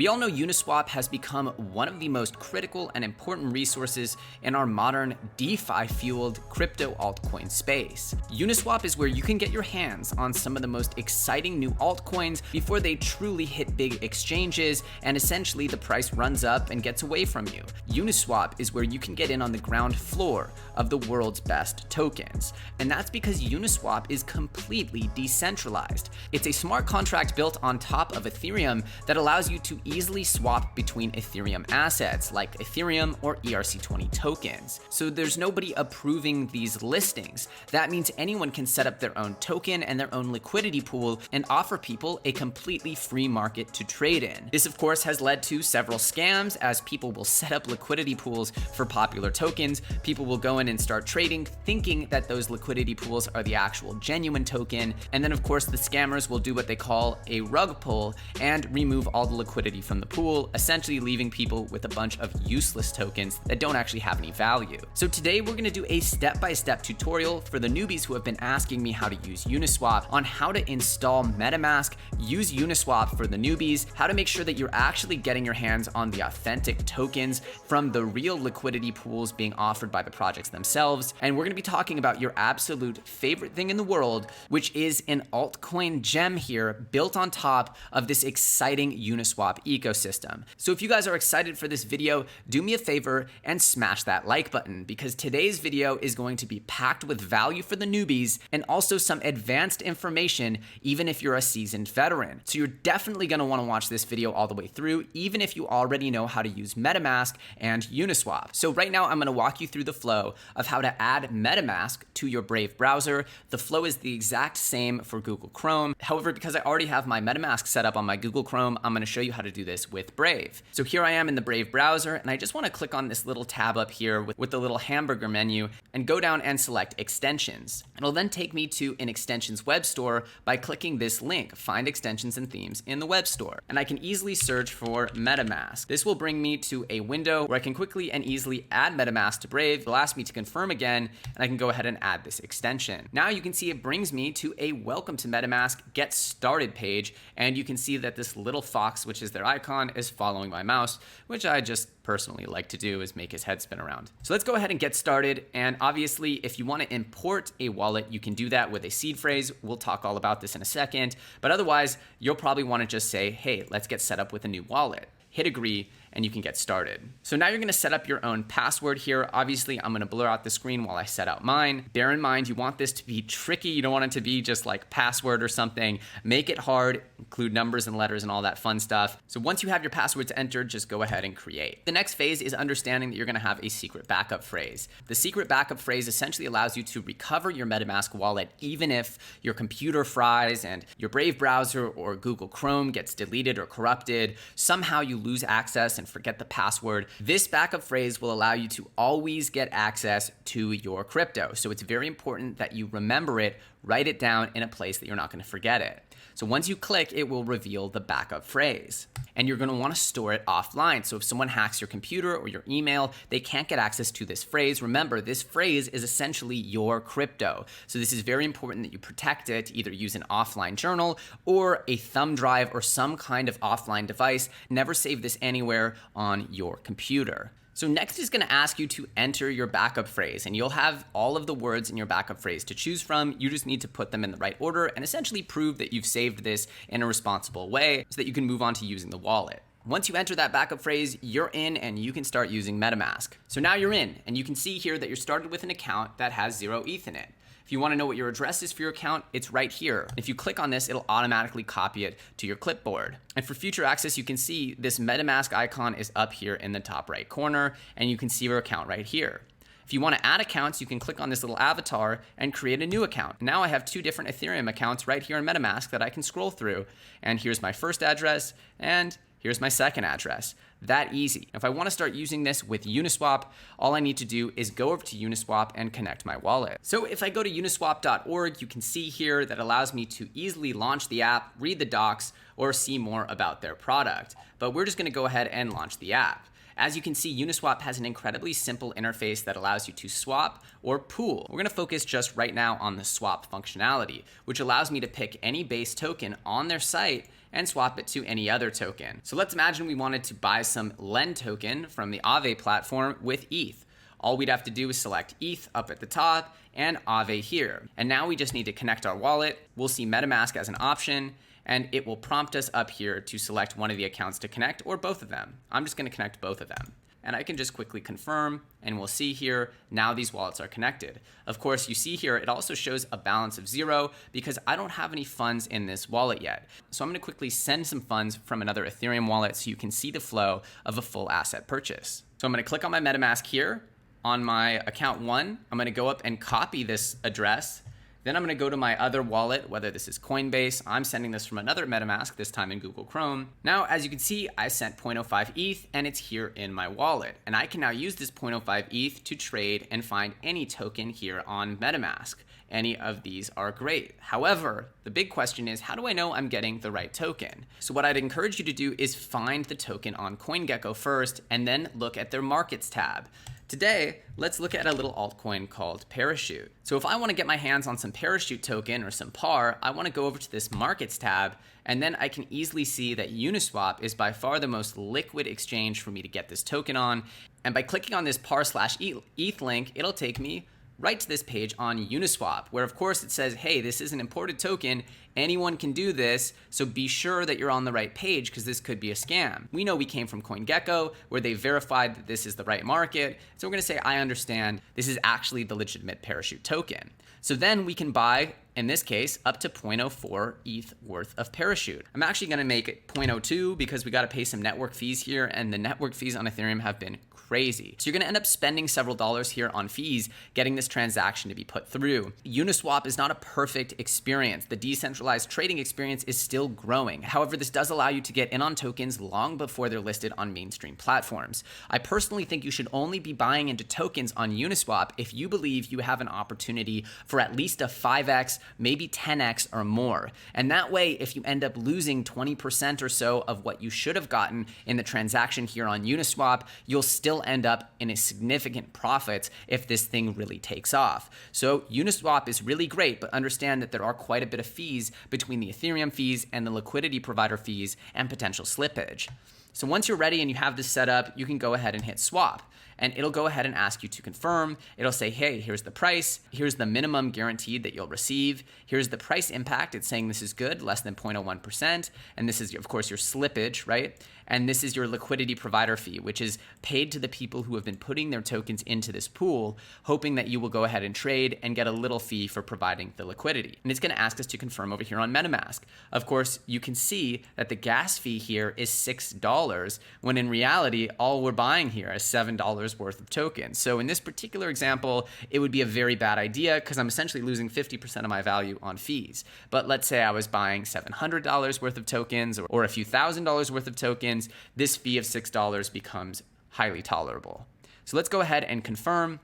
We all know Uniswap has become one of the most critical and important resources in our modern DeFi-fueled crypto altcoin space. Uniswap is where you can get your hands on some of the most exciting new altcoins before they truly hit big exchanges and essentially the price runs up and gets away from you. Uniswap is where you can get in on the ground floor of the world's best tokens. And that's because Uniswap is completely decentralized. It's a smart contract built on top of Ethereum that allows you to easily swap between Ethereum assets like Ethereum or ERC20 tokens. So there's nobody approving these listings. That means anyone can set up their own token and their own liquidity pool and offer people a completely free market to trade in. This of course has led to several scams, as people will set up liquidity pools for popular tokens. People will go in and start trading thinking that those liquidity pools are the actual genuine token. And then of course the scammers will do what they call a rug pull and remove all the liquidity from the pool, essentially leaving people with a bunch of useless tokens that don't actually have any value. So today we're going to do a step-by-step tutorial for the newbies who have been asking me how to use Uniswap on how to install Metamask, use Uniswap for the newbies, how to make sure that you're actually getting your hands on the authentic tokens from the real liquidity pools being offered by the projects themselves. And we're going to be talking about your absolute favorite thing in the world, which is an altcoin gem here built on top of this exciting Uniswap ecosystem. So if you guys are excited for this video, do me a favor and smash that like button, because today's video is going to be packed with value for the newbies and also some advanced information even if you're a seasoned veteran. So you're definitely going to want to watch this video all the way through, even if you already know how to use Metamask and Uniswap. So right now I'm going to walk you through the flow of how to add Metamask to your Brave browser. The flow is the exact same for Google Chrome. However, because I already have my Metamask set up on my Google Chrome, I'm going to show you how to do this with Brave. So here I am in the Brave browser, and I just want to click on this little tab up here with the little hamburger menu and go down and select extensions. It'll then take me to an extensions web store by clicking this link, find extensions and themes in the web store. And I can easily search for Metamask. This will bring me to a window where I can quickly and easily add Metamask to Brave. It'll ask me to confirm again, and I can go ahead and add this extension. Now you can see it brings me to a welcome to Metamask get started page, and you can see that this little fox, which is their icon, is following my mouse, which I just personally like to do, is make his head spin around. So let's go ahead and get started. And obviously, if you want to import a wallet, you can do that with a seed phrase. We'll talk all about this in a second. But otherwise, you'll probably want to just say, hey, let's get set up with a new wallet. Hit agree, and you can get started. So now you're going to set up your own password here. Obviously, I'm going to blur out the screen while I set out mine. Bear in mind, you want this to be tricky. You don't want it to be just like password or something. Make it hard, include numbers and letters and all that fun stuff. So once you have your passwords entered, just go ahead and create. The next phase is understanding that you're going to have a secret backup phrase. The secret backup phrase essentially allows you to recover your Metamask wallet even if your computer fries and your Brave browser or Google Chrome gets deleted or corrupted. Somehow you lose access and forget the password. This backup phrase will allow you to always get access to your crypto. So it's very important that you remember it, write it down in a place that you're not going to forget it. So once you click, it will reveal the backup phrase. And you're going to want to store it offline. So if someone hacks your computer or your email, they can't get access to this phrase. Remember, this phrase is essentially your crypto. So this is very important that you protect it, either use an offline journal or a thumb drive or some kind of offline device. Never save this anywhere on your computer. So next is going to ask you to enter your backup phrase, and you'll have all of the words in your backup phrase to choose from. You just need to put them in the right order and essentially prove that you've saved this in a responsible way so that you can move on to using the wallet. Once you enter that backup phrase, you're in and you can start using Metamask. So now you're in, and you can see here that you're started with an account that has 0 ETH in it. If you want to know what your address is for your account, it's right here. If you click on this, it'll automatically copy it to your clipboard. And for future access, you can see this MetaMask icon is up here in the top right corner, and you can see your account right here. If you want to add accounts, you can click on this little avatar and create a new account. Now I have 2 different Ethereum accounts right here in MetaMask that I can scroll through. And here's my first address, and here's my second address. That easy. If I want to start using this with Uniswap, all I need to do is go over to Uniswap and connect my wallet. So if I go to uniswap.org, you can see here that allows me to easily launch the app, read the docs, or see more about their product. But we're just going to go ahead and launch the app. As you can see, Uniswap has an incredibly simple interface that allows you to swap or pool. We're going to focus just right now on the swap functionality, which allows me to pick any base token on their site and swap it to any other token. So let's imagine we wanted to buy some Len token from the Aave platform with ETH. All we'd have to do is select ETH up at the top and Aave here. And now we just need to connect our wallet. We'll see Metamask as an option, and it will prompt us up here to select one of the accounts to connect or both of them. I'm just going to connect both of them. And I can just quickly confirm, and we'll see here, now these wallets are connected. Of course, you see here, it also shows a balance of 0 because I don't have any funds in this wallet yet. So I'm going to quickly send some funds from another Ethereum wallet so you can see the flow of a full asset purchase. So I'm going to click on my Metamask here. On my account 1, I'm going to go up and copy this address. Then I'm going to go to my other wallet, whether this is Coinbase. I'm sending this from another MetaMask, this time in Google Chrome. Now, as you can see, I sent 0.05 ETH and it's here in my wallet. And I can now use this 0.05 ETH to trade and find any token here on MetaMask. Any of these are great. However, the big question is, how do I know I'm getting the right token? So what I'd encourage you to do is find the token on Coingecko first and then look at their markets tab. Today, let's look at a little altcoin called Parachute. So if I want to get my hands on some Parachute token or some PAR, I want to go over to this markets tab, and then I can easily see that Uniswap is by far the most liquid exchange for me to get this token on. And by clicking on this PAR/ETH link, it'll take me right to this page on Uniswap, where of course it says, hey, this is an imported token. Anyone can do this, so be sure that you're on the right page because this could be a scam. We know we came from Coingecko, where they verified that this is the right market. So we're going to say, I understand this is actually the legitimate Parachute token. So then we can buy, in this case, up to 0.04 ETH worth of Parachute. I'm actually going to make it 0.02 because we got to pay some network fees here, and the network fees on Ethereum have been crazy. So you're going to end up spending several dollars here on fees getting this transaction to be put through. Uniswap is not a perfect experience. The decentralized trading experience is still growing. However, this does allow you to get in on tokens long before they're listed on mainstream platforms. I personally think you should only be buying into tokens on Uniswap if you believe you have an opportunity for at least a 5x, maybe 10x or more. And that way, if you end up losing 20% or so of what you should have gotten in the transaction here on Uniswap, you'll still end up in a significant profit if this thing really takes off. So Uniswap is really great, but understand that there are quite a bit of fees between the Ethereum fees and the liquidity provider fees and potential slippage. So once you're ready and you have this set up, you can go ahead and hit swap. And it'll go ahead and ask you to confirm. It'll say, hey, here's the price. Here's the minimum guaranteed that you'll receive. Here's the price impact. It's saying this is good, less than 0.01%. And this is, of course, your slippage, right? And this is your liquidity provider fee, which is paid to the people who have been putting their tokens into this pool, hoping that you will go ahead and trade and get a little fee for providing the liquidity. And it's going to ask us to confirm over here on Metamask. Of course, you can see that the gas fee here is $6, when in reality, all we're buying here is $7 worth of tokens. So in this particular example, it would be a very bad idea because I'm essentially losing 50% of my value on fees. But let's say I was buying $700 worth of tokens or a few $1,000s worth of tokens, this fee of $6 becomes highly tolerable. So let's go ahead and confirm,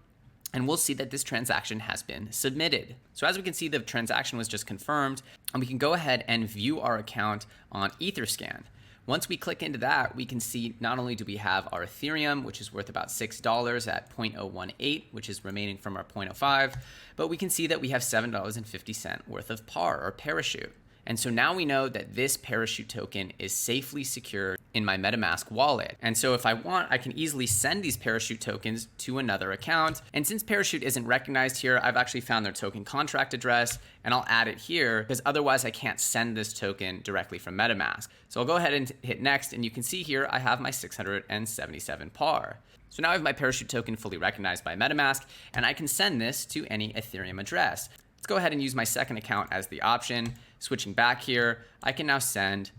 and we'll see that this transaction has been submitted. So as we can see, the transaction was just confirmed, and we can go ahead and view our account on Etherscan. Once we click into that, we can see not only do we have our Ethereum, which is worth about $6 at 0.018, which is remaining from our 0.05, but we can see that we have $7.50 worth of PAR or Parachute. And so now we know that this Parachute token is safely secured in my MetaMask wallet. And so if I want, I can easily send these Parachute tokens to another account. And since Parachute isn't recognized here, I've actually found their token contract address, and I'll add it here because otherwise I can't send this token directly from MetaMask. So I'll go ahead and hit next, and you can see here I have my 677 PAR. So now I have my Parachute token fully recognized by MetaMask, and I can send this to any Ethereum address. Let's go ahead and use my second account as the option. Switching back here, I can now send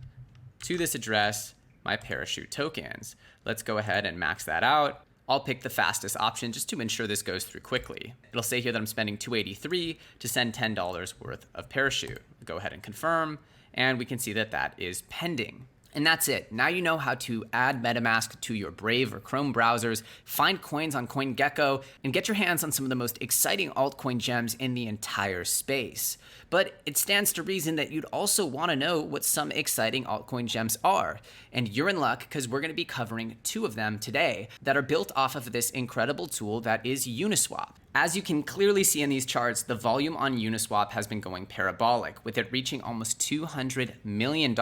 to this address my Parachute tokens. Let's go ahead and max that out. I'll pick the fastest option just to ensure this goes through quickly. It'll say here that I'm spending $283 to send $10 worth of Parachute. Go ahead and confirm, and we can see that that is pending. And that's it. Now you know how to add MetaMask to your Brave or Chrome browsers, find coins on Coingecko, and get your hands on some of the most exciting altcoin gems in the entire space. but it stands to reason that you'd also want to know what some exciting altcoin gems are. And you're in luck because we're going to be covering 2 of them today that are built off of this incredible tool that is Uniswap. As you can clearly see in these charts, the volume on Uniswap has been going parabolic, with it reaching almost $200 million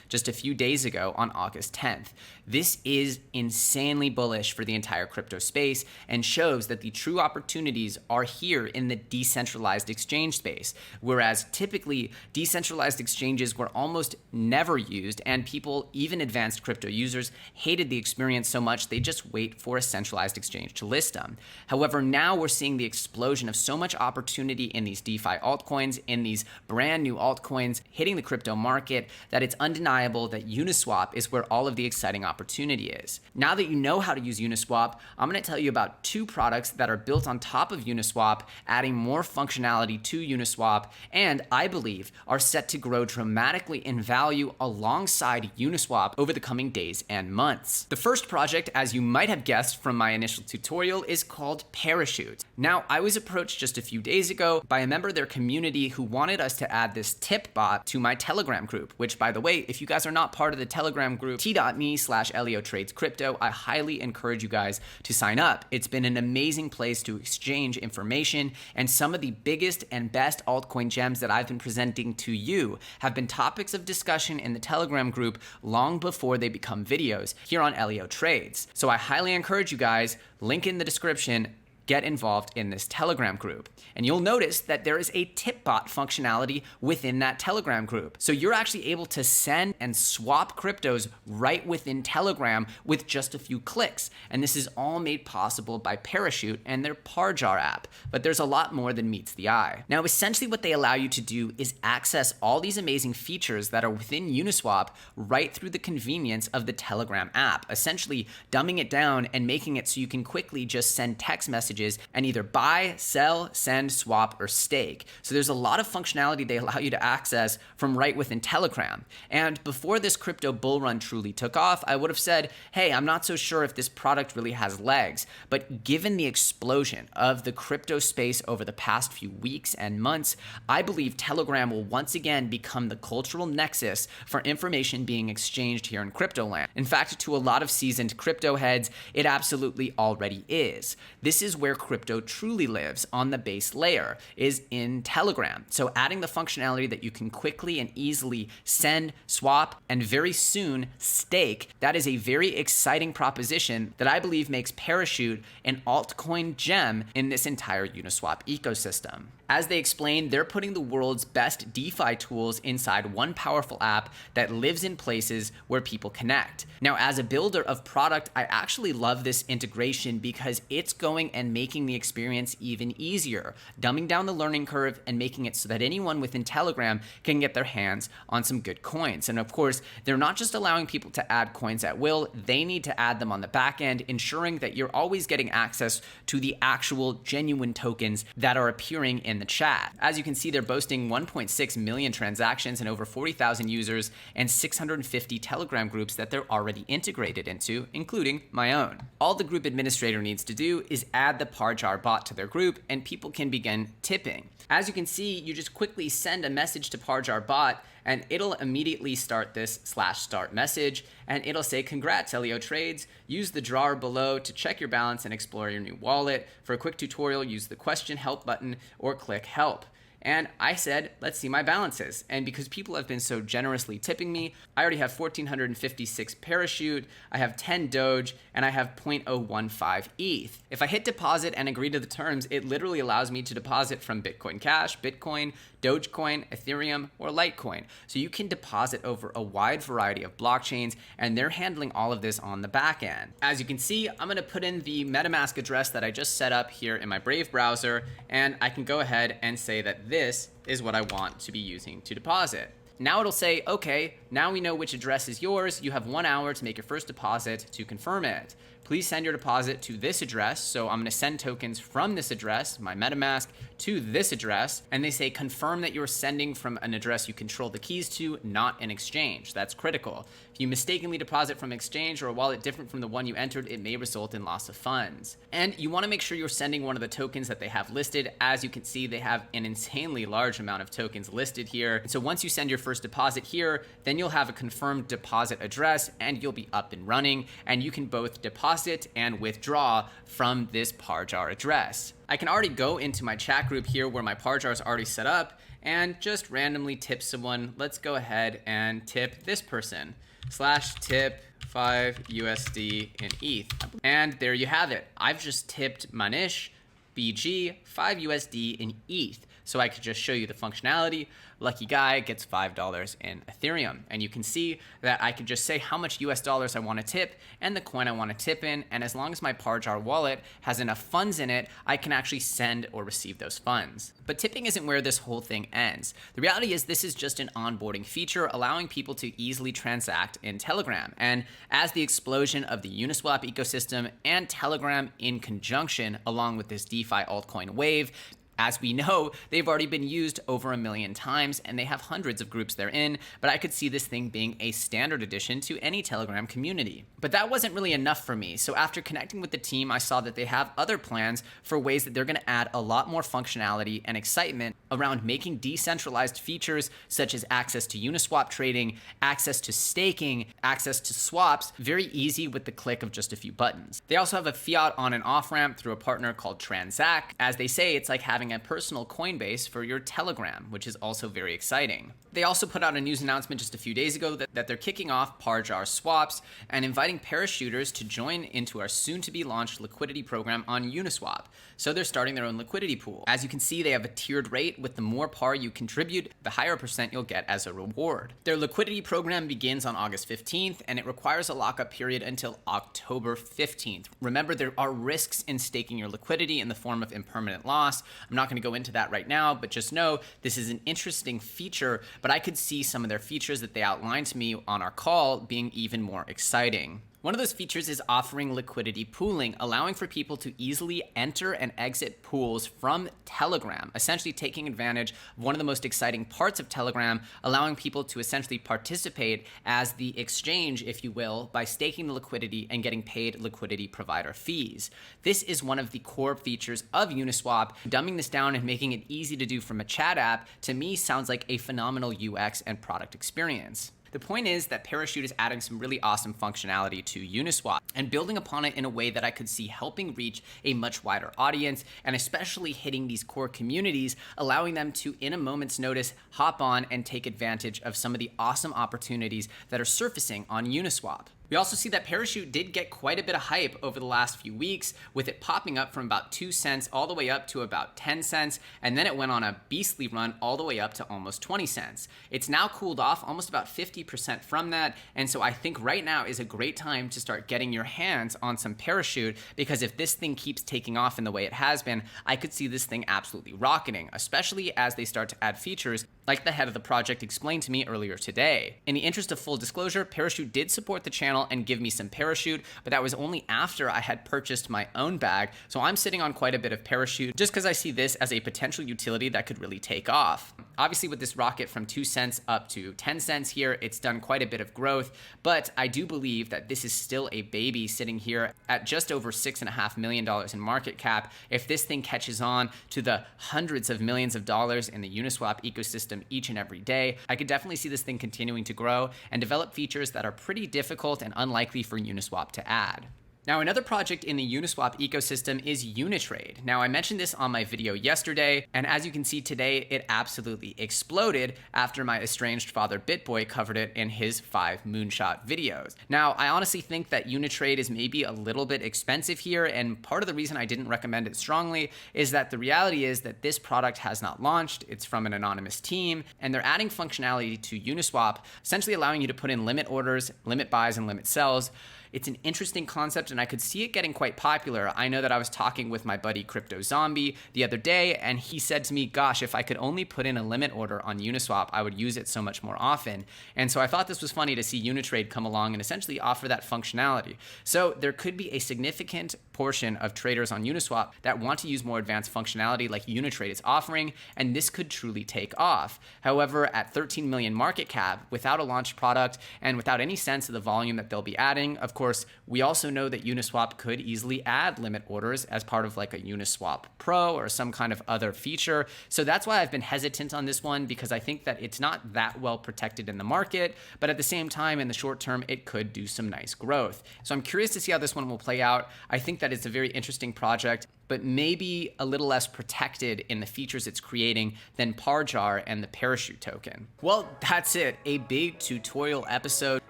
just a few days ago on August 10th. This is insanely bullish for the entire crypto space and shows that the true opportunities are here in the decentralized exchange space, whereas typically decentralized exchanges were almost never used, and people, even advanced crypto users, hated the experience so much they just wait for a centralized exchange to list them. However, now we're seeing the explosion of so much opportunity in these DeFi altcoins, in these brand new altcoins hitting the crypto market, that it's undeniable that Uniswap is where all of the exciting opportunity is. Now that you know how to use Uniswap, I'm going to tell you about 2 products that are built on top of Uniswap, adding more functionality to Uniswap, and I believe are set to grow dramatically in value alongside Uniswap over the coming days and months. The first project, as you might have guessed from my initial tutorial, is called Parachute. Now, I was approached just a few days ago by a member of their community who wanted us to add this tip bot to my Telegram group, which, by the way, if you guys are not part of the Telegram group, t.me/LeoTradesCrypto, I highly encourage you guys to sign up. It's been an amazing place to exchange information, and some of the biggest and best altcoin gems that I've been presenting to you have been topics of discussion in the Telegram group long before they become videos here on Leo Trades. So I highly encourage you guys, link in the description, get involved in this Telegram group. And you'll notice that there is a tip bot functionality within that Telegram group. So you're actually able to send and swap cryptos right within Telegram with just a few clicks. And this is all made possible by Parachute and their ParJar app. But there's a lot more than meets the eye. Now, essentially what they allow you to do is access all these amazing features that are within Uniswap right through the convenience of the Telegram app, essentially dumbing it down and making it so you can quickly just send text messages and either buy, sell, send, swap, or stake. So there's a lot of functionality they allow you to access from right within Telegram. And before this crypto bull run truly took off, I would have said, hey, I'm not so sure if this product really has legs. But given the explosion of the crypto space over the past few weeks and months, I believe Telegram will once again become the cultural nexus for information being exchanged here in crypto land. In fact, to a lot of seasoned crypto heads, it absolutely already is. This is where crypto truly lives on the base layer, is in Telegram. So adding the functionality that you can quickly and easily send, swap, and very soon stake, that is a very exciting proposition that I believe makes Parachute an altcoin gem in this entire Uniswap ecosystem. As they explained, they're putting the world's best DeFi tools inside one powerful app that lives in places where people connect. Now, as a builder of product, I actually love this integration because it's going and making the experience even easier, dumbing down the learning curve and making it so that anyone within Telegram can get their hands on some good coins. And of course, they're not just allowing people to add coins at will, they need to add them on the back end, ensuring that you're always getting access to the actual genuine tokens that are appearing in the chat. As you can see, they're boasting 1.6 million transactions and over 40,000 users and 650 Telegram groups that they're already integrated into, including my own. All the group administrator needs to do is add the ParJar bot to their group and people can begin tipping. As you can see, you just quickly send a message to ParJar bot and it'll immediately start this /start message and it'll say, congrats Leo Trades, use the drawer below to check your balance and explore your new wallet. For a quick tutorial, use the question help button or click help. And I said, let's see my balances. And because people have been so generously tipping me, I already have 1,456 Parachute, I have 10 Doge, and I have 0.015 ETH. If I hit deposit and agree to the terms, it literally allows me to deposit from Bitcoin Cash, Bitcoin, Dogecoin, Ethereum, or Litecoin. So you can deposit over a wide variety of blockchains, and they're handling all of this on the back end. As you can see, I'm gonna put in the Metamask address that I just set up here in my Brave browser, and I can go ahead and say that this is what I want to be using to deposit. Now it'll say, okay, Now we know which address is yours. You have 1 hour to make your first deposit to confirm it. Please send your deposit to this address. So I'm going to send tokens from this address, my Metamask, to this address. And they say confirm that you're sending from an address you control the keys to, not an exchange. That's critical. If you mistakenly deposit from exchange or a wallet different from the one you entered, it may result in loss of funds. And you want to make sure you're sending one of the tokens that they have listed. As you can see, they have an insanely large amount of tokens listed here. And so once you send your first deposit here, then you'll have a confirmed deposit address and you'll be up and running, and you can both deposit and withdraw from this ParJar address. I can already go into my chat group here where my ParJar is already set up and just randomly tip someone. Let's go ahead and tip this person /tip 5 USD in ETH. And there you have it. I've just tipped Manish BG 5 USD in ETH. So I could just show you the functionality. Lucky guy gets $5 in Ethereum. And you can see that I can just say how much US dollars I want to tip and the coin I want to tip in. And as long as my ParJar wallet has enough funds in it, I can actually send or receive those funds. But tipping isn't where this whole thing ends. The reality is this is just an onboarding feature allowing people to easily transact in Telegram. And as the explosion of the Uniswap ecosystem and Telegram in conjunction along with this DeFi altcoin wave, as we know, they've already been used over 1 million times and they have hundreds of groups they're in, but I could see this thing being a standard addition to any Telegram community. But that wasn't really enough for me. So after connecting with the team, I saw that they have other plans for ways that they're going to add a lot more functionality and excitement around making decentralized features such as access to Uniswap trading, access to staking, access to swaps, very easy with the click of just a few buttons. They also have a fiat on and off ramp through a partner called Transact. As they say, it's like having a personal Coinbase for your Telegram, which is also very exciting. They also put out a news announcement just a few days ago that they're kicking off ParJar swaps and inviting parachuters to join into our soon-to-be launched liquidity program on Uniswap. So they're starting their own liquidity pool. As you can see, they have a tiered rate. With the more par you contribute, the higher percent you'll get as a reward. Their liquidity program begins on August 15th, and it requires a lockup period until October 15th. Remember, there are risks in staking your liquidity in the form of impermanent loss. I'm not going to go into that right now, but just know this is an interesting feature, but I could see some of their features that they outlined to me on our call being even more exciting. One of those features is offering liquidity pooling, allowing for people to easily enter and exit pools from Telegram, essentially taking advantage of one of the most exciting parts of Telegram, allowing people to essentially participate as the exchange, if you will, by staking the liquidity and getting paid liquidity provider fees. This is one of the core features of Uniswap. Dumbing this down and making it easy to do from a chat app, to me, sounds like a phenomenal UX and product experience. The point is that Parachute is adding some really awesome functionality to Uniswap and building upon it in a way that I could see helping reach a much wider audience and especially hitting these core communities, allowing them to, in a moment's notice, hop on and take advantage of some of the awesome opportunities that are surfacing on Uniswap. We also see that Parachute did get quite a bit of hype over the last few weeks, with it popping up from about 2 cents all the way up to about 10 cents, and then it went on a beastly run all the way up to almost 20 cents. It's now cooled off almost about 50% from that, and so I think right now is a great time to start getting your hands on some Parachute, because if this thing keeps taking off in the way it has been, I could see this thing absolutely rocketing, especially as they start to add features like the head of the project explained to me earlier today. In the interest of full disclosure, Parachute did support the channel and give me some Parachute, but that was only after I had purchased my own bag, so I'm sitting on quite a bit of Parachute just because I see this as a potential utility that could really take off. Obviously, with this rocket from 2 cents up to 10 cents here, it's done quite a bit of growth, but I do believe that this is still a baby sitting here at just over $6.5 million in market cap. If this thing catches on to the hundreds of millions of dollars in the Uniswap ecosystem each and every day, I could definitely see this thing continuing to grow and develop features that are pretty difficult and unlikely for Uniswap to add. Now, another project in the Uniswap ecosystem is Unitrade. Now, I mentioned this on my video yesterday, and as you can see today, it absolutely exploded after my estranged father BitBoy covered it in his 5 moonshot videos. Now, I honestly think that Unitrade is maybe a little bit expensive here, and part of the reason I didn't recommend it strongly is that the reality is that this product has not launched. It's from an anonymous team, and they're adding functionality to Uniswap, essentially allowing you to put in limit orders, limit buys, and limit sells. It's an interesting concept, and I could see it getting quite popular. I know that I was talking with my buddy Crypto Zombie the other day, and he said to me, gosh, if I could only put in a limit order on Uniswap, I would use it so much more often. And so I thought this was funny to see Unitrade come along and essentially offer that functionality. So there could be a significant portion of traders on Uniswap that want to use more advanced functionality like Unitrade is offering, and this could truly take off. However, at 13 million market cap, without a launch product and without any sense of the volume that they'll be adding, of course, we also know that Uniswap could easily add limit orders as part of like a Uniswap Pro or some kind of other feature. So that's why I've been hesitant on this one, because I think that it's not that well protected in the market, but at the same time, in the short term, it could do some nice growth. So I'm curious to see how this one will play out. I think that it's a very interesting project, but maybe a little less protected in the features it's creating than ParJar and the Parachute token. Well, that's it. A big tutorial episode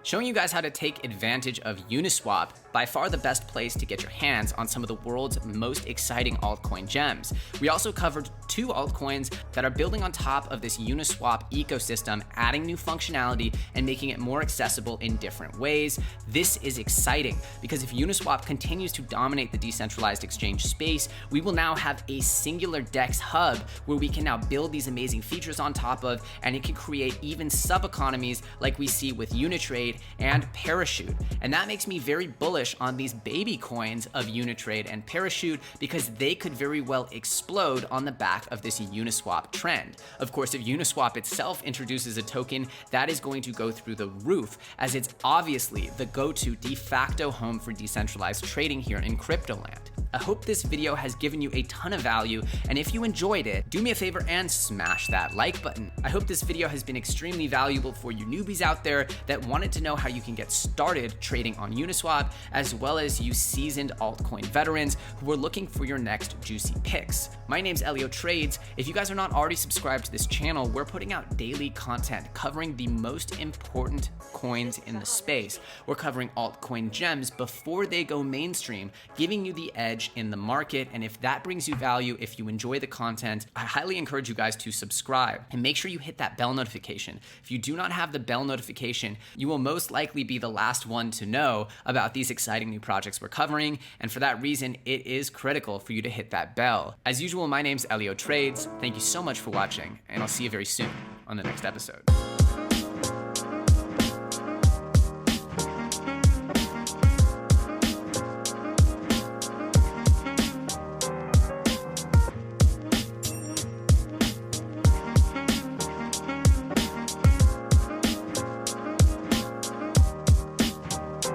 showing you guys how to take advantage of Uniswap, by far the best place to get your hands on some of the world's most exciting altcoin gems. We also covered 2 altcoins that are building on top of this Uniswap ecosystem, adding new functionality and making it more accessible in different ways. This is exciting because if Uniswap continues to dominate the decentralized exchange space, we will now have a singular DEX hub where we can now build these amazing features on top of, and it can create even sub-economies like we see with Unitrade and Parachute. And that makes me very bullish on these baby coins of Unitrade and Parachute, because they could very well explode on the back of this Uniswap trend. Of course, if Uniswap itself introduces a token, that is going to go through the roof, as it's obviously the go-to de facto home for decentralized trading here in crypto land. I hope this video has given you a ton of value, and if you enjoyed it, do me a favor and smash that like button. I hope this video has been extremely valuable for you newbies out there that wanted to know how you can get started trading on Uniswap, as well as you seasoned altcoin veterans who are looking for your next juicy picks. My name's ALTCOIN. If you guys are not already subscribed to this channel, we're putting out daily content covering the most important coins in the space. We're covering altcoin gems before they go mainstream, giving you the edge in the market. And if that brings you value, if you enjoy the content, I highly encourage you guys to subscribe and make sure you hit that bell notification. If you do not have the bell notification, you will most likely be the last one to know about these exciting new projects we're covering. And for that reason, it is critical for you to hit that bell. As usual, my name's ALTCOIN. Thank you so much for watching, and I'll see you very soon on the next episode.